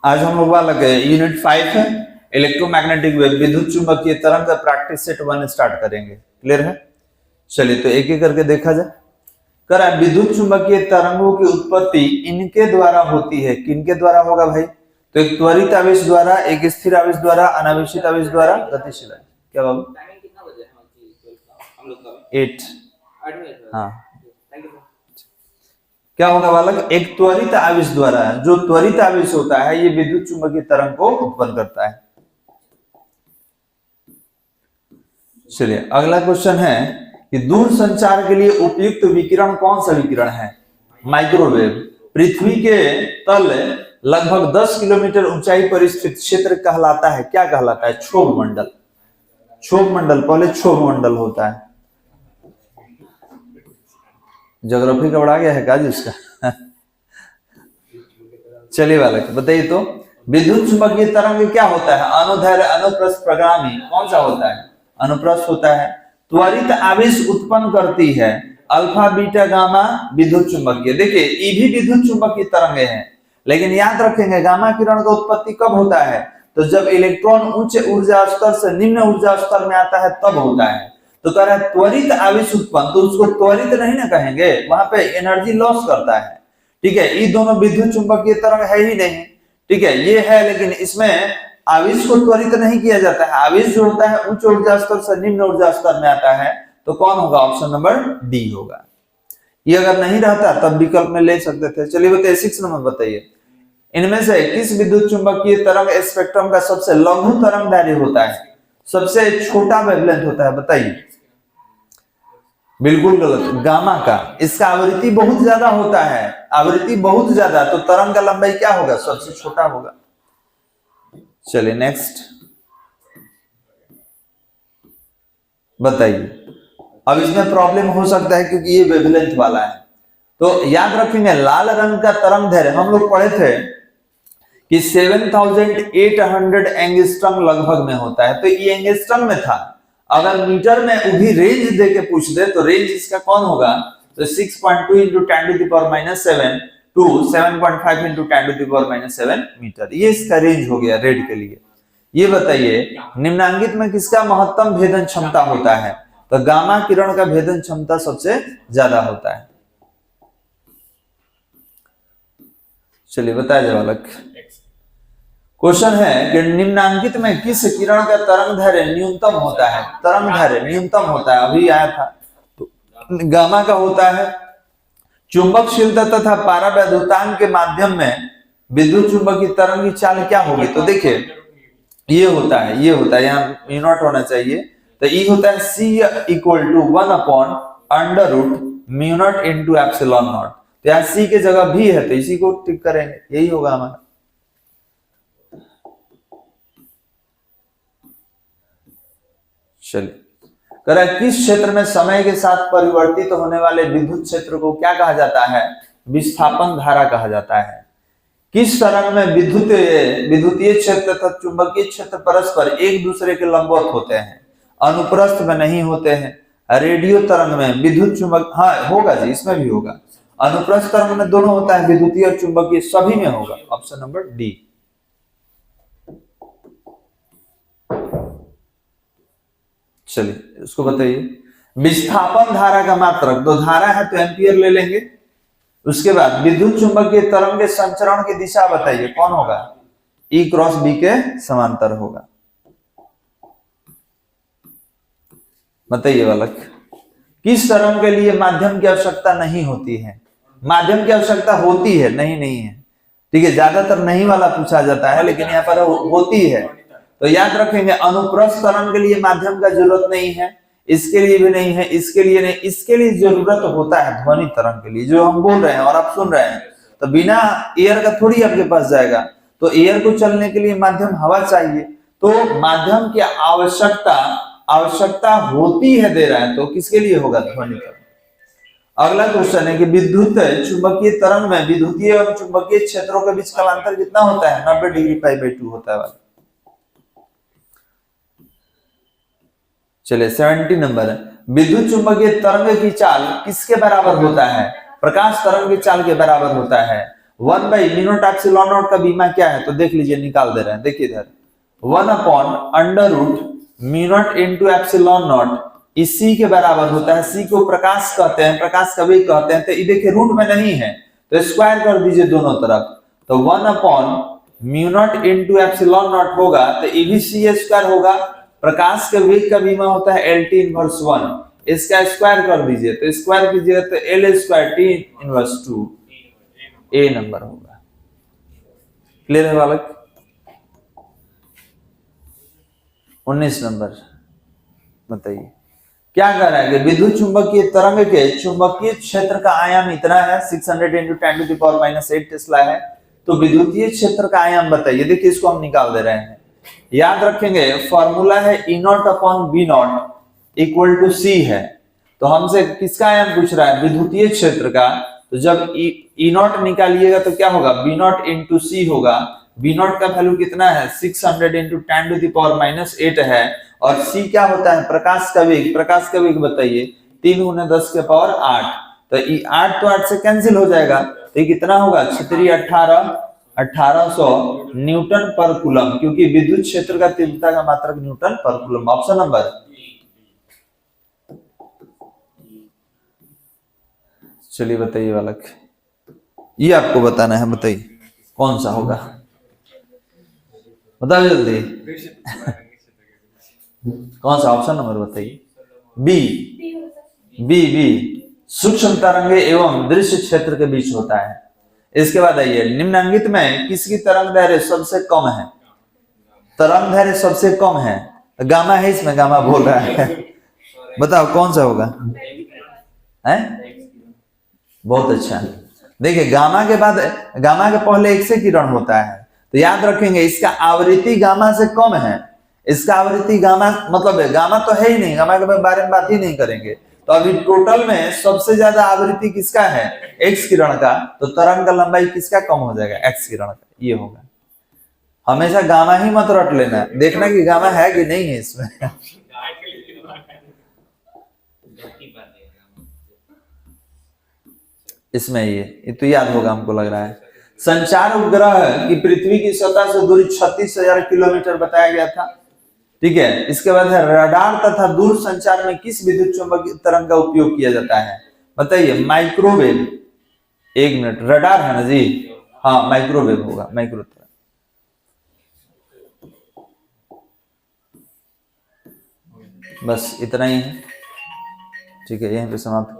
आज हम लोग वाला यूनिट 5 है इलेक्ट्रोमैग्नेटिक वेव, विद्युत चुंबकीय तरंग का प्रैक्टिस सेट 1 स्टार्ट करेंगे। क्लियर है? चलिए तो एक एक करके देखा जाए। करा विद्युत चुंबकीय तरंगों की उत्पत्ति इनके द्वारा होती है। किनके द्वारा होगा भाई? तो एक त्वरित आवेश द्वारा, एक स्थिर आवेश द्वारा, अनावेशित आवेश द्वारा, गतिशील आवेश। क्या बाबू? 8। हाँ, क्या होगा बालक? एक त्वरित आवेश द्वारा। जो त्वरित आवेश होता है ये विद्युत चुंबकीय तरंग को उत्पन्न करता है। चलिए अगला क्वेश्चन है कि दूर संचार के लिए उपयुक्त विकिरण कौन सा विकिरण है? माइक्रोवेव। पृथ्वी के तल लगभग 10 किलोमीटर ऊंचाई पर स्थित क्षेत्र कहलाता है, क्या कहलाता है? क्षोभ मंडल। क्षोभ मंडल, पहले क्षोभ मंडल होता है। ज्योग्राफी का बड़ा गया है काज इसका। चलिए बालक बताइए तो विद्युत चुंबकीय तरंग क्या होता है? अनुदैर्घ्य, अनुप्रस्थ, प्रगामी, कौन सा होता है? अनुप्रस्थ होता है। त्वरित आवेश उत्पन्न करती है। अल्फा, बीटा, गामा विद्युत चुंबकीय। देखिए ये भी विद्युत चुंबकीय तरंगे हैं, लेकिन याद रखेंगे गामा किरण का उत्पत्ति कब होता है? तो जब इलेक्ट्रॉन उच्च ऊर्जा स्तर से निम्न ऊर्जा स्तर में आता है तब होता है। तो कह रहा है त्वरित आवेश उत्पन्न, तो उसको त्वरित नहीं ना कहेंगे, वहां पे एनर्जी लॉस करता है। ठीक है, ये दोनों विद्युत चुंबकीय तरंग है ही नहीं। ठीक है, ये है लेकिन इसमें आवेश को त्वरित नहीं किया जाता है। आवेश जो होता है उच्च ऊर्जा स्तर से निम्न ऊर्जा स्तर में आता है, तो कौन होगा? ऑप्शन नंबर डी होगा। ये अगर नहीं रहता तब विकल्प में ले सकते थे। चलिए बताइए 6 नंबर बताइए, इनमें से किस विद्युत चुंबकीय तरंग स्पेक्ट्रम का सबसे लघु तरंगदैर्घ्य होता है? सबसे छोटा वेवलेंथ होता है, बताइए। बिल्कुल गलत, गामा का। इसका आवृत्ति बहुत ज्यादा होता है, आवृत्ति बहुत ज्यादा, तो तरंग का लंबाई क्या होगा? सबसे छोटा होगा। चलिए नेक्स्ट बताइए। अब इसमें प्रॉब्लम हो सकता है क्योंकि ये वेवलेंथ वाला है, तो याद रखेंगे लाल रंग का तरंगदैर्घ्य हम लोग पढ़े थे कि 7800 एंगस्ट्रम लगभग में होता है, तो ये एंगस्ट्रम में था। अगर मीटर में उभी रेंज दे के पूछ दे तो रेंज इसका कौन होगा? तो 6.2 into 10⁻⁷ to 7.5 into 10⁻⁷ मीटर, ये इसका रेंज हो गया रेड के लिए। ये बताइए निम्नांकित में किसका महत्तम भेदन क्षमता होता है? तो गामा किरण का भेदन क्षमता सबसे ज्यादा होता है। चलिए बताया जाए बालक। क्वेश्चन है कि निम्नांकित में किस किरण का तरंगदैर्घ्य न्यूनतम होता है? तरंगदैर्घ्य न्यूनतम होता है, अभी आया था, तो गामा का होता है। चुंबकशीलता तथा पारावैद्युतांक के माध्यम में विद्युत चुंबकीय तरंग की चाल क्या होगी? तो देखिए ये होता है, ये होता है, यहाँ म्यू नॉट होना चाहिए, तो ये होता है C = 1/√μ0 into ε0। तो यहाँ C की जगह भी है तो इसी को टिक करेंगे, यही होगा हमारा। चलिए कह किस क्षेत्र में समय के साथ परिवर्तित होने वाले विद्युत क्षेत्र को क्या कहा जाता है? विस्थापन धारा कहा जाता है। किस तरंग में विद्युतीय क्षेत्र तथा चुंबकीय क्षेत्र परस्पर एक दूसरे के लंबवत होते हैं? अनुप्रस्थ में नहीं होते हैं। रेडियो तरंग में विद्युत चुंबक, हाँ होगा जी, इसमें भी होगा। अनुप्रस्थ तरंग में दोनों होता है, विद्युतीय और चुंबकीय, सभी में होगा। Option number D. चलिए इसको बताइए। विस्थापन धारा का मात्रक, तो धारा है तो एम्पियर ले लेंगे। उसके बाद विद्युत चुंबकीय तरंग के संचरण की दिशा बताइए, कौन होगा? E क्रॉस B के समांतर होगा। बताइए बालक, किस तरंग के लिए माध्यम की आवश्यकता नहीं होती है? माध्यम की आवश्यकता होती है, नहीं है। ठीक है, ज्यादातर नहीं वाला पूछा जाता है, लेकिन यहाँ पर होती है। तो याद रखेंगे अनुप्रस्थ तरंग के लिए माध्यम का जरूरत नहीं है, इसके लिए भी नहीं है, इसके लिए नहीं, इसके लिए जरूरत होता है ध्वनि तरंग के लिए, जो हम बोल रहे हैं और आप सुन रहे हैं। तो बिना एयर का थोड़ी आपके पास जाएगा, तो एयर को चलने के लिए माध्यम हवा चाहिए, तो माध्यम की आवश्यकता होती है, दे रहा है, तो किसके लिए होगा? ध्वनि तरंग। अगला क्वेश्चन है कि विद्युत चुंबकीय तरंग में विद्युतीय और चुंबकीय क्षेत्रों के बीच कालांतर कितना होता है? 90 डिग्री π/2 होता है। चलिए 70 नंबर है, विद्युत चुंबकीय तरंग की चाल किसके बराबर होता है? प्रकाश तरंग की चाल के बराबर होता है। 1 by mu naught epsilon not का बीमा क्या है, तो देख लीजिए, निकाल दे रहे हैं, देखिए इधर 1 upon under root mu naught into epsilon naught, इसी के बराबर होता है। सी को प्रकाश कहते हैं, प्रकाश का वेग कहते हैं। तो ये देखिए रूट में नहीं है तो स्क्वायर कर दीजिए दोनों तरफ, तो 1 upon mu naught into epsilon not होगा, तो ये भी सी स्क्वायर होगा। प्रकाश के वेग का बीमा होता है एल टी इनवर्स 1, इसका स्क्वायर कर दीजिए, तो स्क्वायर कीजिएगा तो एल स्क्वायर टी इनवर्स 2, ए नंबर होगा। क्लियर है बालक? 19 नंबर बताइए क्या कह रहा है कि विद्युत चुंबकीय तरंग के चुंबकीय क्षेत्र का आयाम इतना है, 600 इंटू 10⁻⁸ टेस्ला है। तो विद्युतीय क्षेत्र का आयाम बताइए। देखिए इसको हम निकाल दे रहे हैं, याद रखेंगे फॉर्मूला है E naught upon B naught equal to C है। तो हमसे किसका आयाम पूछ रहा है? विद्युतीय क्षेत्र का। तो जब E नॉट निकालिएगा तो क्या होगा? B नॉट इंटू C होगा। B नॉट का वैल्यू कितना है? 600 इंटू 10⁻⁸ है। और C क्या होता है? प्रकाश का वेग। प्रकाश का वेग बताइए, 3 × 10⁸। तो 8 तो 8 से कैंसिल हो जाएगा, तो ये कितना होगा? 1800 न्यूटन पर कूलम, क्योंकि विद्युत क्षेत्र का तीव्रता का मात्रक न्यूटन पर कूलम। ऑप्शन नंबर, चलिए बताइए बालक, ये आपको बताना है, बताइए कौन सा होगा, बताओ जल्दी। कौन सा? ऑप्शन नंबर बताइए। बी। बी बी सूक्ष्म तरंगे एवं दृश्य क्षेत्र के बीच होता है। इसके बाद आइए, निम्नलिखित में किसकी तरंग दैर्घ्य सबसे कम है? तरंग दैर्घ्य सबसे कम है, गामा है, इसमें गामा बोल रहा है। बताओ कौन सा होगा? है? बहुत अच्छा। देखिए गामा के बाद, गामा के पहले एक्स किरण होता है, तो याद रखेंगे इसका आवृत्ति गामा से कम है। इसका आवृत्ति गामा मतलब है, गामा तो है ही नहीं, गामा के बारे में बात ही नहीं करेंगे। तो अभी टोटल में सबसे ज्यादा आवृत्ति किसका है? एक्स किरण का। तो तरंग का लंबाई किसका कम हो जाएगा? एक्स किरण का, ये होगा। हमेशा गामा ही मत रट लेना, देखना कि गामा है कि नहीं है इसमें। इसमें ये तो याद होगा हमको लग रहा है। संचार उपग्रह की पृथ्वी की सतह से दूरी 36,000 किलोमीटर बताया गया था। ठीक है, इसके बाद है रडार तथा दूर संचार में किस विद्युत चुंबकीय तरंग का उपयोग किया जाता है? बताइए। माइक्रोवेव। 1 मिनट, रडार है ना जी? हाँ माइक्रोवेव होगा, माइक्रो तरंग। बस इतना ही है, ठीक है, यहीं पे समाप्त किया।